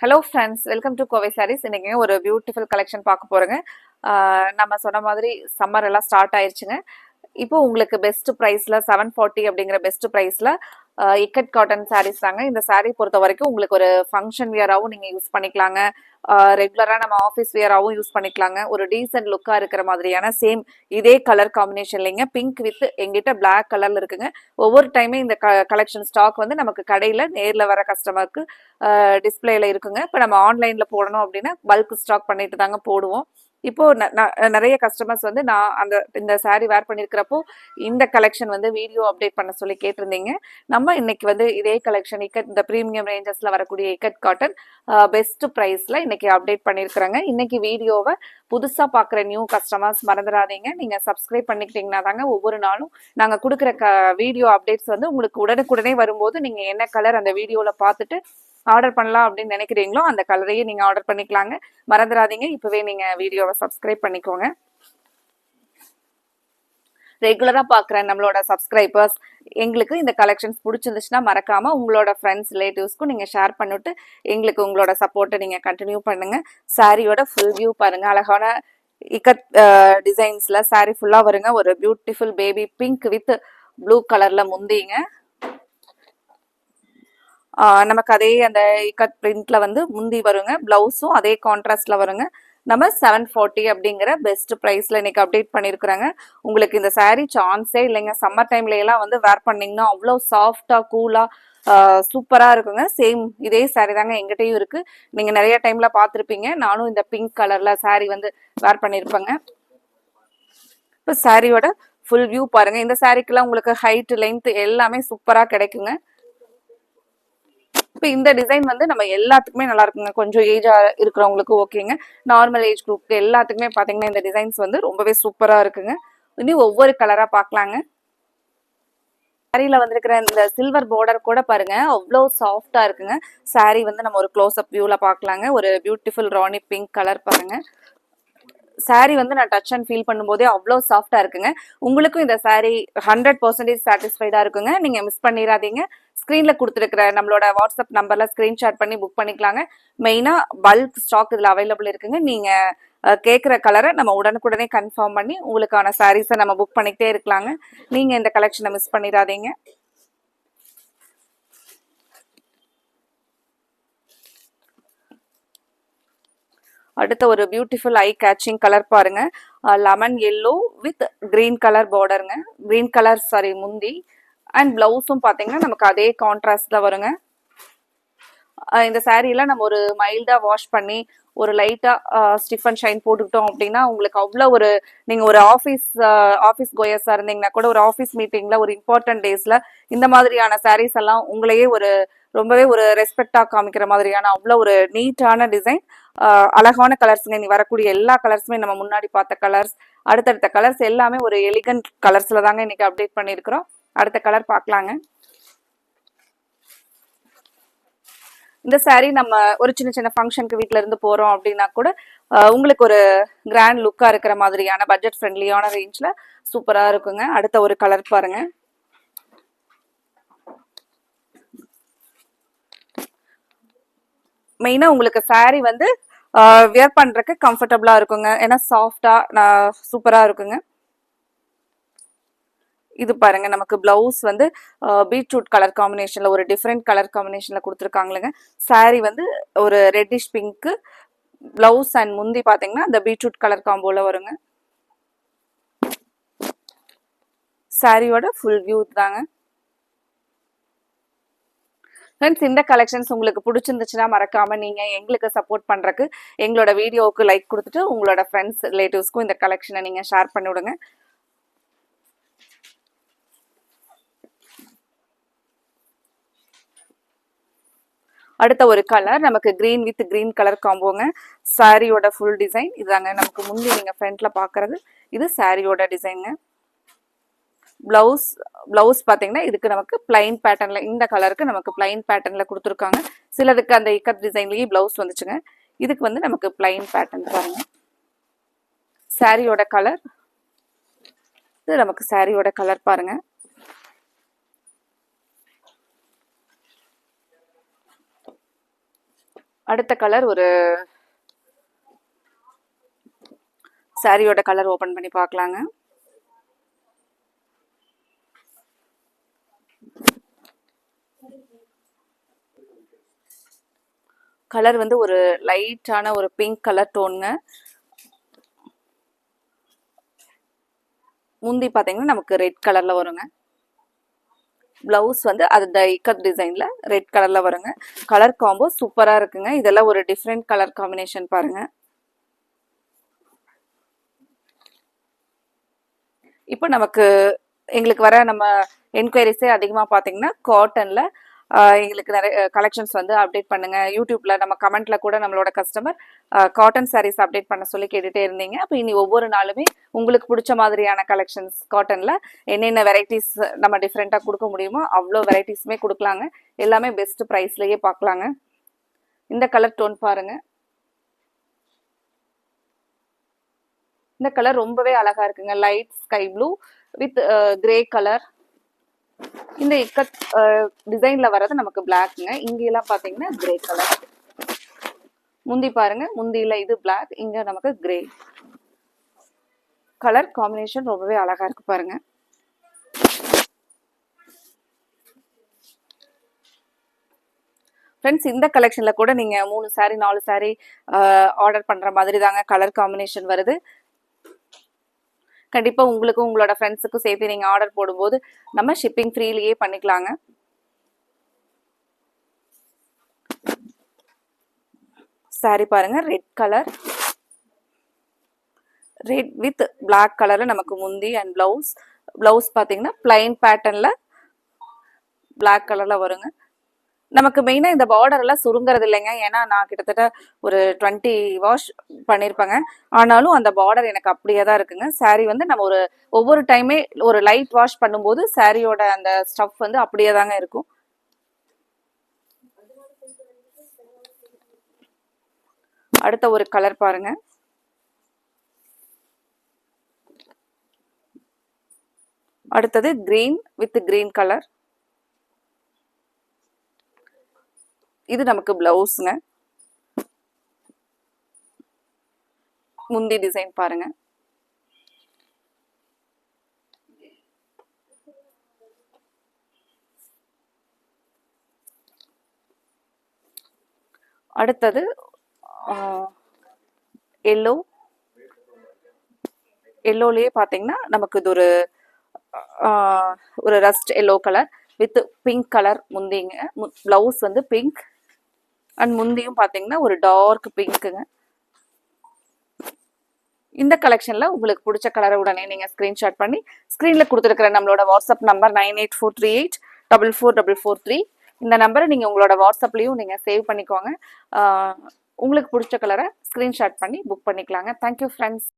Hello friends, welcome to Kovai sarees. இன்னைக்கு ஒரு beautiful collection பார்க்க போறோங்க. நம்ம சொன்ன மாதிரி சம்மர் எல்லாம் ஸ்டார்ட் ஆயிடுச்சுங்க. இப்போ உங்களுக்கு பெஸ்ட் ப்ரைஸ்ல 740 அப்படிங்கிற பெஸ்ட் ப்ரைஸ்ல இக்கட் காட்டன் சாரீஸ் தாங்க. இந்த சாரீ பொறுத்த வரைக்கும் உங்களுக்கு ஒரு ஃபங்க்ஷன் வியராகவும் நீங்க யூஸ் பண்ணிக்கலாங்க. ரெகுலரா நம்ம ஆஃபீஸ் வியராகவும் யூஸ் பண்ணிக்கலாங்க. ஒரு டீசென்ட் லுக்கா இருக்கிற மாதிரியான சேம் இதே கலர் காம்பினேஷன்லைங்க பிங்க் வித் எங்கிட்ட பிளாக் கலர்ல இருக்குங்க. ஒவ்வொரு டைமே இந்த கலெக்ஷன் ஸ்டாக் வந்து நமக்கு கடையில நேர்ல வர கஸ்டமருக்கு டிஸ்பிளேல இருக்குங்க. இப்போ நம்ம ஆன்லைன்ல போடணும் அப்படின்னா பல்க் ஸ்டாக் பண்ணிட்டு தாங்க போடுவோம். இப்போ நிறைய கஸ்டமர்ஸ் வந்து நான் இந்த சாரீ வேர் பண்ணிருக்கிறப்போ இந்த கலெக்ஷன் வந்து வீடியோ அப்டேட் பண்ண சொல்லி கேட்டிருந்தீங்க. நம்ம இன்னைக்கு வந்து இதே கலெக்ஷன் இக்கட் இந்த பிரீமியம் ரேஞ்சஸ்ல வரக்கூடிய இக்கட் காட்டன் பெஸ்ட் பிரைஸ்ல இன்னைக்கு அப்டேட் பண்ணிருக்கிறேங்க. இன்னைக்கு வீடியோவை புதுசா பாக்குற நியூ கஸ்டமர்ஸ் மறந்துடாதீங்க, நீங்க சப்ஸ்கிரைப் பண்ணிக்கிட்டீங்கன்னா தாங்க ஒவ்வொரு நாளும் நாங்க கொடுக்குற வீடியோ அப்டேட்ஸ் வந்து உங்களுக்கு உடனுக்குடனே வரும்போது நீங்க என்ன கலர் அந்த வீடியோல பார்த்துட்டு ஆர்டர் பண்ணலாம் அப்படின்னு நினைக்கிறீங்களோ அந்த கலரையே நீங்க ஆர்டர் பண்ணிக்கலாங்க. மறந்துடாதீங்க, இப்பவே நீங்க வீடியோவை சப்ஸ்கிரைப் பண்ணிக்கோங்க. ரெகுலரா பாக்குற நம்மளோட சப்ஸ்கிரைபர்ஸ் எங்களுக்கு இந்த கலெக்ஷன்ஸ் பிடிச்சிருந்துச்சுன்னா மறக்காம உங்களோட ஃப்ரெண்ட்ஸ் ரிலேட்டிவ்ஸ்க்கும் நீங்க ஷேர் பண்ணிட்டு எங்களுக்கு உங்களோட சப்போர்ட்டை நீங்க கண்டினியூ பண்ணுங்க. சாரியோட ஃபுல் வியூ பாருங்க. அழகான இக்கட் டிசைன்ஸ்ல சாரி ஃபுல்லா வருங்க. ஒரு beautiful baby pink with blue கலர்ல முந்திங்க. நமக்கு அதே அந்த இக்கட் பிரிண்ட்ல வந்து முந்தி வருங்க. பிளவுஸும் அதே கான்ட்ராஸ்ட்ல வருங்க. நம்ம 740 அப்படிங்கிற பெஸ்ட் ப்ரைஸ்ல இன்னைக்கு அப்டேட் பண்ணிருக்கிறாங்க. உங்களுக்கு இந்த சாரீ சான்ஸே இல்லைங்க. சம்மர் டைம்ல எல்லாம் வந்து வேர் பண்ணீங்கன்னா அவ்வளோ சாஃப்டா கூலா சூப்பரா இருக்குங்க. சேம் இதே சாரீ தாங்க எங்கிட்டையும் இருக்கு. நீங்க நிறைய டைம்ல பார்த்துருப்பீங்க. நானும் இந்த பிங்க் கலர்ல சாரீ வந்து வேர் பண்ணிருப்பேங்க. இப்போ சாரியோட ஃபுல் வியூ பாருங்க. இந்த சாரீக்கெல்லாம் உங்களுக்கு ஹைட் லென்த் எல்லாமே சூப்பரா கிடைக்குங்க. இப்போ இந்த டிசைன் வந்து நம்ம எல்லாத்துக்குமே நல்லா இருக்குங்க. கொஞ்சம் ஏஜா இருக்கிறவங்களுக்கு ஓகேங்க. நார்மல் ஏஜ் குரூப்க்கு எல்லாத்துக்குமே பாத்தீங்கன்னா இந்த டிசைன்ஸ் வந்து ரொம்பவே சூப்பரா இருக்குங்க. இனி ஒவ்வொரு கலரா பார்க்கலாங்க. சாரியில வந்திருக்கிற இந்த சில்வர் பார்டர் கூட பாருங்க அவ்வளோ சாஃப்டா இருக்குங்க. சாரி வந்து நம்ம ஒரு க்ளோஸ் அப் வியூல பார்க்கலாங்க. ஒரு பியூட்டிஃபுல் ராணி பிங்க் கலர் பாருங்க. சாரி வந்து நான் டச் அண்ட் ஃபீல் பண்ணும்போதே அவ்வளோ சாஃப்டா இருக்குங்க. உங்களுக்கும் இந்த சாரி 100% சாட்டிஸ்ஃபைடா இருக்குங்க. நீங்க மிஸ் பண்ணிடாதீங்க. ஸ்க்ரீன்ல கொடுத்துருக்கிற நம்மளோட வாட்ஸ்அப் நம்பர்ல ஸ்கிரீன்ஷாட் பண்ணி புக் பண்ணிக்கலாங்க. மெயினா பல்க் ஸ்டாக் இதுல அவைலபிள் இருக்குங்க. நீங்க கேட்குற கலரை நம்ம உடனுக்குடனே கன்ஃபார்ம் பண்ணி உங்களுக்கான சாரீஸை நம்ம புக் பண்ணிக்கிட்டே இருக்கலாங்க. நீங்க இந்த கலெக்ஷனை மிஸ் பண்ணிடாதீங்க. அடுத்த ஒரு பியூட்டிஃபுல் ஐ கேச்சிங் கலர் பாருங்க. Lemon yellow with green colour பார்டருங்க. கிரீன் கலர் சாரி முந்தி அண்ட் பிளவுஸும் பாத்தீங்கன்னா நமக்கு அதே கான்ட்ராஸ்ட்ல வருங்க. இந்த சாரீல நம்ம ஒரு மைல்டா வாஷ் பண்ணி ஒரு லைட்டா ஸ்டிஃப் அண்ட் ஷைன் போட்டுக்கிட்டோம் அப்படின்னா உங்களுக்கு அவ்வளோ ஒரு நீங்க ஒரு ஆஃபீஸ் கோயர்ஸா இருந்தீங்கன்னா கூட ஒரு ஆஃபீஸ் மீட்டிங்ல ஒரு இம்பார்ட்டன்ட் டேஸ்ல இந்த மாதிரியான சாரீஸ் எல்லாம் உங்களையே ஒரு ரொம்பவே ஒரு ரெஸ்பெக்டா காமிக்கிற மாதிரியான அவ்வளோ ஒரு நீட்டான டிசைன், அழகான கலர்ஸ்ங்க. நீ வரக்கூடிய எல்லா கலர்ஸுமே நம்ம முன்னாடி பார்த்த கலர்ஸ், அடுத்தடுத்த கலர்ஸ் எல்லாமே ஒரு எலிகன்ட் கலர்ஸ்ல தாங்க இன்னைக்கு அப்டேட் பண்ணியிருக்கிறோம். அடுத்த கலர் பார்க்கலாங்க. இந்த சாரீ நம்ம ஒரு சின்ன சின்ன ஃபங்க்ஷனுக்கு வீட்ல இருந்து போறோம் அப்படின்னா கூட உங்களுக்கு ஒரு கிராண்ட் லுக்கா இருக்கிற மாதிரியான பட்ஜெட் ஃப்ரெண்ட்லியான ரேஞ்ச்ல சூப்பரா இருக்குங்க. அடுத்த ஒரு கலர் பாருங்க. மெயினா உங்களுக்கு சாரீ வந்து வியர் பண்றதுக்கு கம்ஃபர்டபுளா இருக்குங்க. ஏன்னா சாஃப்டா சூப்பரா இருக்குங்க. இது பாருங்க நமக்கு பிளவுஸ் வந்து பீட்ரூட் கலர் காம்பினேஷன்ல ஒரு டிஃப்ரெண்ட் கலர் காம்பினேஷன்ல கொடுத்துருக்காங்களுங்க. சாரீ வந்து ஒரு ரெட்டிஷ் பிங்க், பிளவுஸ் அண்ட் முந்தி பாத்தீங்கன்னா இந்த பீட்ரூட் கலர் காம்போல வருங்க. சாரியோட ஃபுல் வியூ தாங்க. ஃப்ரெண்ட்ஸ், இந்த கலெக்ஷன்ஸ் உங்களுக்கு பிடிச்சிருந்துச்சுன்னா மறக்காம நீங்க எங்களுக்கு சப்போர்ட் பண்றதுக்கு எங்களோட வீடியோவுக்கு லைக் கொடுத்துட்டு உங்களோட ஃப்ரெண்ட்ஸ் ரிலேட்டிவ்ஸ்க்கும் இந்த கலெக்ஷனை நீங்க ஷேர் பண்ணி விடுங்க. அடுத்த ஒரு கலர் நமக்கு கிரீன் வித் கிரீன் கலர் காம்போங்க. சாரியோட ஃபுல் டிசைன் இதுதாங்க. நமக்கு முந்தி நீங்க ஃப்ரண்ட்ல பாக்குறது இது சாரியோட டிசைனுங்க. பிளவுஸ் பாத்தீங்கன்னா இதுக்கு நமக்கு பிளைன் பேட்டர்ன்ல, இந்த கலருக்கு நமக்கு பிளைன் பேட்டர்ன்ல கொடுத்துருக்காங்க. சிலதுக்கு அந்த இக்கட் டிசைன்லயே பிளவுஸ் வந்துச்சுங்க. இதுக்கு வந்து நமக்கு பிளைன் பேட்டர்ன் பாருங்க. சாரியோட கலர் இது நமக்கு சாரியோட கலர் பாருங்க. அடுத்த கலர் ஒரு சாரியோட கலர் ஓபன் பண்ணி பார்க்கலாங்க. கலர் வந்து ஒரு லைட்டான ஒரு பிங்க் கலர் டோனுங்க. முந்தி பாத்தீங்கன்னா நமக்கு ரெட் கலர்ல வருங்க. பிளவுஸ் வந்து அது இக்கட் டிசைன்ல ரெட் கலர்ல வருங்க. கலர் காம்போ சூப்பரா இருக்குங்க. இதெல்லாம் ஒரு டிஃப்ரெண்ட் கலர் காம்பினேஷன் பாருங்க. இப்போ நமக்கு எங்களுக்கு வர நம்ம என்கொயரிஸே அதிகமா பாத்தீங்கன்னா காட்டன்ல எங்களுக்கு நிறைய கலெக்ஷன்ஸ் வந்து அப்டேட் பண்ணுங்க. யூடியூப்ல நம்ம கமெண்ட்ல கூட நம்மளோட கஸ்டமர் காட்டன் சாரீஸ் அப்டேட் பண்ண சொல்லி கேட்டுட்டே இருந்தீங்க. அப்போ இனி ஒவ்வொரு நாளுமே உங்களுக்கு பிடிச்ச மாதிரியான கலெக்ஷன்ஸ் காட்டன்ல என்னென்ன வெரைட்டிஸ் நம்ம டிஃப்ரெண்டா கொடுக்க முடியுமோ அவ்வளோ வெரைட்டிஸுமே கொடுக்கலாங்க. எல்லாமே பெஸ்ட் ப்ரைஸ்லயே பார்க்கலாங்க. இந்த கலர் டோன் பாருங்க. இந்த கலர் ரொம்பவே அழகா இருக்குங்க. Light sky blue with grey colour. இந்த இக்கட் டிசைன்ல வர்றது நமக்கு பிளாக்ங்க. இங்கெல்லாம் பாத்தீங்கன்னா கிரே கலர். முந்தி பாருங்க, முந்தியில இது பிளாக், இங்க நமக்கு கிரே கலர் காம்பினேஷன் ரொம்பவே அழகா இருக்கு பாருங்க. ஃப்ரெண்ட்ஸ், இந்த கலெக்ஷன்ல கூட நீங்க 3 சாரி 4 சாரி ஆர்டர் பண்ற மாதிரி தாங்க கலர் காம்பினேஷன் வருது. கண்டிப்பா உங்களுக்கும் உங்களோட ஃப்ரெண்ட்ஸுக்கும் சேர்த்து நீங்க ஆர்டர் போடும்போது நம்ம ஷிப்பிங் ஃப்ரீலியே பண்ணிக்கலாங்க. சாரி பாருங்க, red colour, red with black கலர்ல நமக்கு முந்தி அண்ட் பிளவுஸ் பாத்தீங்கன்னா பிளைன் பேட்டர்ன்ல பிளாக் கலர்ல வருங்க. நமக்கு மெயினா இந்த பார்டர் எல்லாம் சுருங்குறது இல்லைங்க. ஏன்னா நான் கிட்டத்தட்ட ஒரு 20 வாஷ் பண்ணிருப்பேங்க. ஆனாலும் அந்த பார்டர் எனக்கு அப்படியே தான் இருக்குங்க. சாரி வந்து நம்ம ஒவ்வொரு டைமே ஒரு லைட் வாஷ் பண்ணும்போது சாரியோட அந்த ஸ்டஃப் வந்து அப்படியே தாங்க இருக்கும். அடுத்த ஒரு கலர் பாருங்க. அடுத்தது கிரீன் வித் கிரீன் கலர். இது நமக்கு பிளவுஸ்ங்க. முந்தி டிசைன் பாருங்க. அடுத்தது எல்லோலயே பாத்தீங்கன்னா நமக்கு இது ஒரு rust yellow colour with pink colour. முந்திங்க பிளவுஸ் வந்து பிங்க் அண்ட் முந்தியும் பாத்தீங்கன்னா ஒரு டார்க் பிங்க்குங்க. இந்த கலெக்ஷன்ல உங்களுக்கு பிடிச்ச கலரை உடனே நீங்க ஸ்கிரீன்ஷாட் பண்ணி ஸ்கிரீன்ல கொடுத்துருக்கிற நம்மளோட வாட்ஸ்அப் நம்பர் 9843844443 இந்த நம்பரை நீங்க உங்களோட வாட்ஸ்அப்லயும் நீங்க சேவ் பண்ணிக்கோங்க. உங்களுக்கு பிடிச்ச கலரை ஸ்கிரீன்ஷாட் பண்ணி புக் பண்ணிக்கலாங்க. Thank you friends.